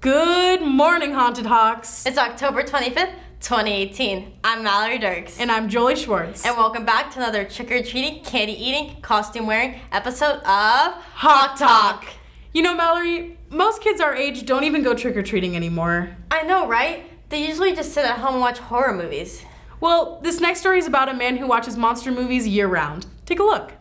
Good morning, Haunted Hawks. It's October 25th, 2018. I'm Mallory Dirks. And I'm Jolie Schwartz. And welcome back to another trick-or-treating, candy-eating, costume-wearing episode of Hawk Talk. You know, Mallory, most kids our age don't even go trick-or-treating anymore. I know, right? They usually just sit at home and watch horror movies. Well, this next story is about a man who watches monster movies year-round. Take a look.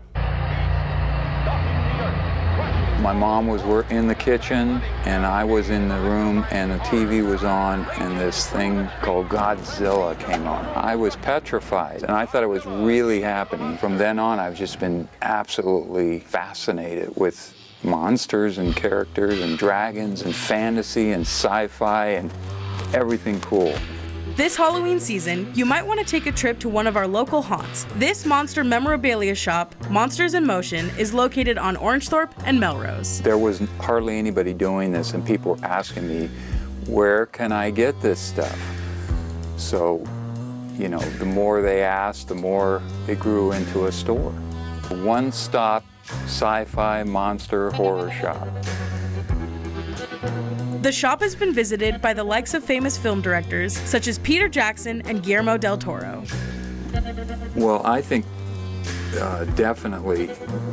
My mom was in the kitchen, and I was in the room, and the TV was on, and this thing called Godzilla came on. I was petrified, and I thought it was really happening. From then on, I've just been absolutely fascinated with monsters and characters and dragons and fantasy and sci-fi and everything cool. This Halloween season, you might want to take a trip to one of our local haunts. This monster memorabilia shop, Monsters in Motion, is located on Orangethorpe and Melrose. There was hardly anybody doing this, and people were asking me, where can I get this stuff? So, you know, the more they asked, the more it grew into a store. One-stop sci-fi monster horror shop. The shop has been visited by the likes of famous film directors such as Peter Jackson and Guillermo del Toro. Well, I think definitely,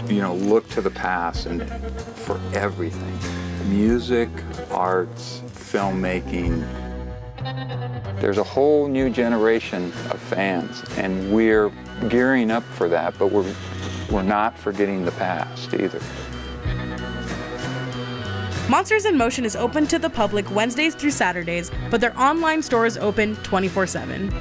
you know, look to the past and for everything. Music, arts, filmmaking. There's a whole new generation of fans, and we're gearing up for that, but we're not forgetting the past either. Monsters in Motion is open to the public Wednesdays through Saturdays, but their online store is open 24/7.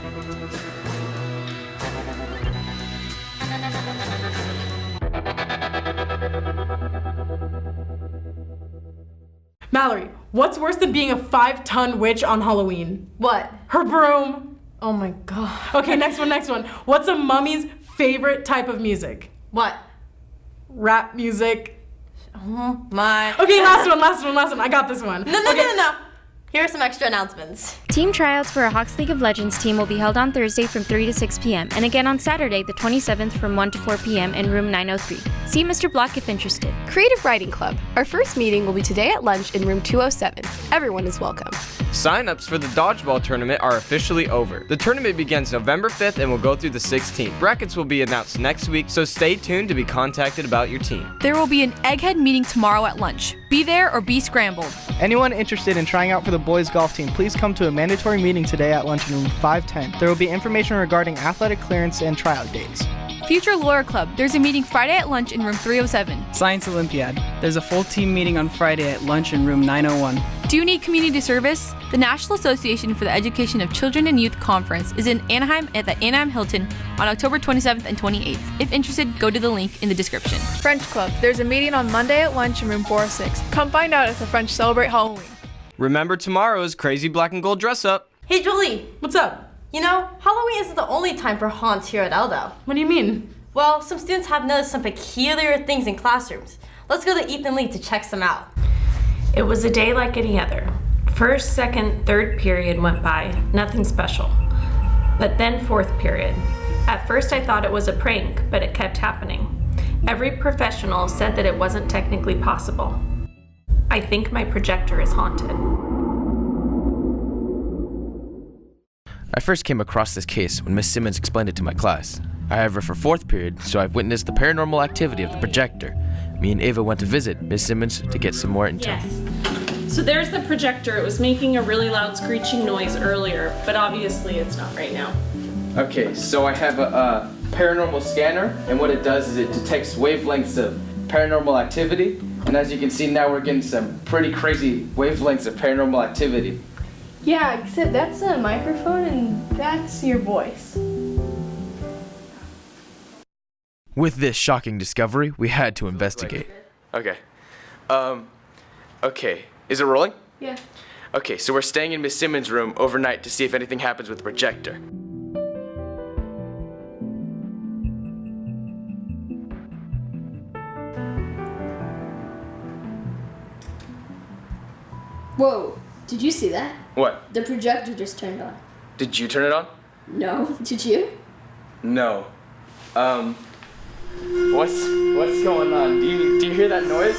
Mallory, what's worse than being a 5-ton witch on Halloween? What? Her broom. Oh my god. Okay, next one. What's a mummy's favorite type of music? What? Rap music. Oh my. Okay, last one. I got this one. No. Here are some extra announcements. Team tryouts for a Hawks League of Legends team will be held on Thursday from 3 to 6 p.m. and again on Saturday, the 27th from 1 to 4 p.m. in room 903. See Mr. Block if interested. Creative Writing Club. Our first meeting will be today at lunch in room 207. Everyone is welcome. Sign-ups for the dodgeball tournament are officially over. The tournament begins November 5th and will go through the 16th. Brackets will be announced next week, so stay tuned to be contacted about your team. There will be an egghead meeting tomorrow at lunch. Be there or be scrambled. Anyone interested in trying out for the boys golf team, please come to a mandatory meeting today at lunch in room 510. There will be information regarding athletic clearance and tryout dates. Future Lore Club. There's a meeting Friday at lunch in room 307. Science Olympiad. There's a full team meeting on Friday at lunch in room 901. Do you need community service? The National Association for the Education of Children and Youth Conference is in Anaheim at the Anaheim Hilton on October 27th and 28th. If interested, go to the link in the description. French Club. There's a meeting on Monday at lunch in room 406. Come find out if the French celebrate Halloween. Remember tomorrow's Crazy Black and Gold dress up. Hey Julie. What's up? You know, Halloween isn't the only time for haunts here at Eldo. What do you mean? Well, some students have noticed some peculiar things in classrooms. Let's go to Ethan Lee to check some out. It was a day like any other. First, second, third period went by, nothing special. But then fourth period. At first I thought it was a prank, but it kept happening. Every professional said that it wasn't technically possible. I think my projector is haunted. I first came across this case when Miss Simmons explained it to my class. However, for fourth period, so I've witnessed the paranormal activity of the projector. Me and Ava went to visit Miss Simmons to get some more intel. Yes. So there's the projector. It was making a really loud screeching noise earlier, but obviously it's not right now. Okay, so I have a paranormal scanner, and what it does is it detects wavelengths of paranormal activity. And as you can see now, we're getting some pretty crazy wavelengths of paranormal activity. Yeah, except that's a microphone and that's your voice. With this shocking discovery, we had to investigate. Okay. Okay. Is it rolling? Yeah. Okay, so we're staying in Miss Simmons' room overnight to see if anything happens with the projector. Whoa, did you see that? What? The projector just turned on. Did you turn it on? No, did you? No. What's going on? Do you hear that noise?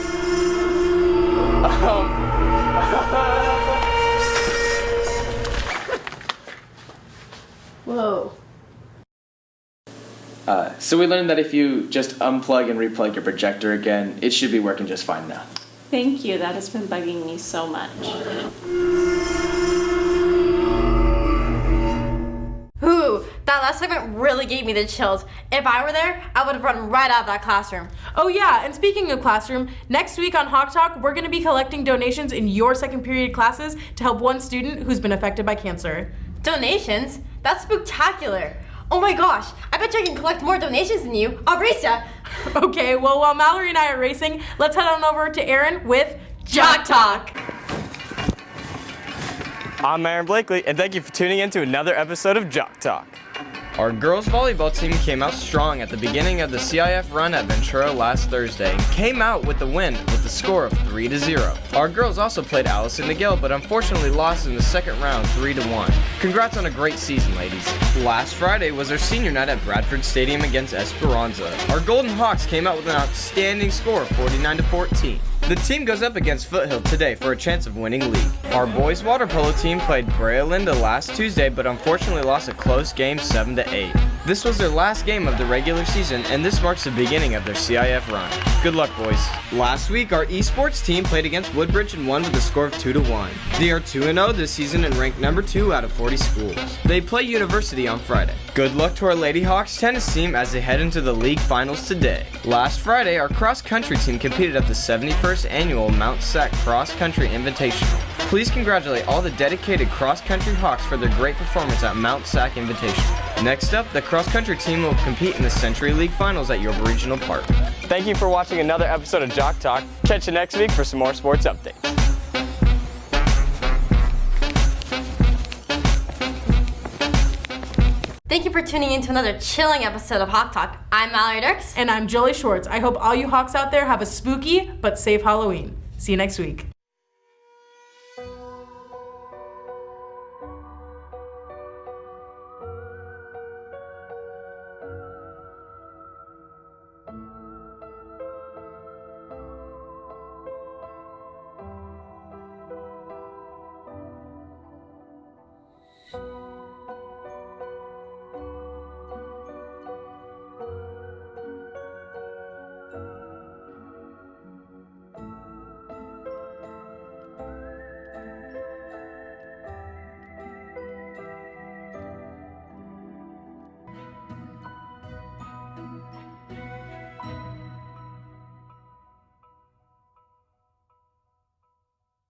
So we learned that if you just unplug and replug your projector again, it should be working just fine now. Thank you, that has been bugging me so much. Ooh, that last segment really gave me the chills. If I were there, I would have run right out of that classroom. Oh yeah, and speaking of classroom, next week on Hawk Talk, we're going to be collecting donations in your second period classes to help one student who's been affected by cancer. Donations? That's spectacular. Oh my gosh, I bet you I can collect more donations than you. I'll race ya. Okay, well, while Mallory and I are racing, let's head on over to Aaron with Jock Talk. I'm Aaron Blakely, and thank you for tuning in to another episode of Jock Talk. Our girls volleyball team came out strong at the beginning of the CIF run at Ventura last Thursday and came out with the win with the score of 3-0. Our girls also played Allison Nagel, but unfortunately lost in the second round 3-1. Congrats on a great season, ladies. Last Friday was our senior night at Bradford Stadium against Esperanza. Our Golden Hawks came out with an outstanding score of 49-14. The team goes up against Foothill today for a chance of winning league. Our boys water polo team played Brea Linda last Tuesday, but unfortunately lost a close game 7-8. This was their last game of the regular season, and this marks the beginning of their CIF run. Good luck, boys. Last week, our esports team played against Woodbridge and won with a score of 2-1. They are 2-0 this season and ranked number 2 out of 40 schools. They play University on Friday. Good luck to our Lady Hawks tennis team as they head into the league finals today. Last Friday, our cross-country team competed at the 71st annual Mount Sac Cross Country Invitational. Please congratulate all the dedicated cross-country Hawks for their great performance at Mount Sac Invitational. Next up, the cross-country team will compete in the Century League Finals at Yorba Regional Park. Thank you for watching another episode of Jock Talk. Catch you next week for some more sports updates. Thank you for tuning in to another chilling episode of Hawk Talk. I'm Mallory Dirks. And I'm Julie Schwartz. I hope all you Hawks out there have a spooky but safe Halloween. See you next week.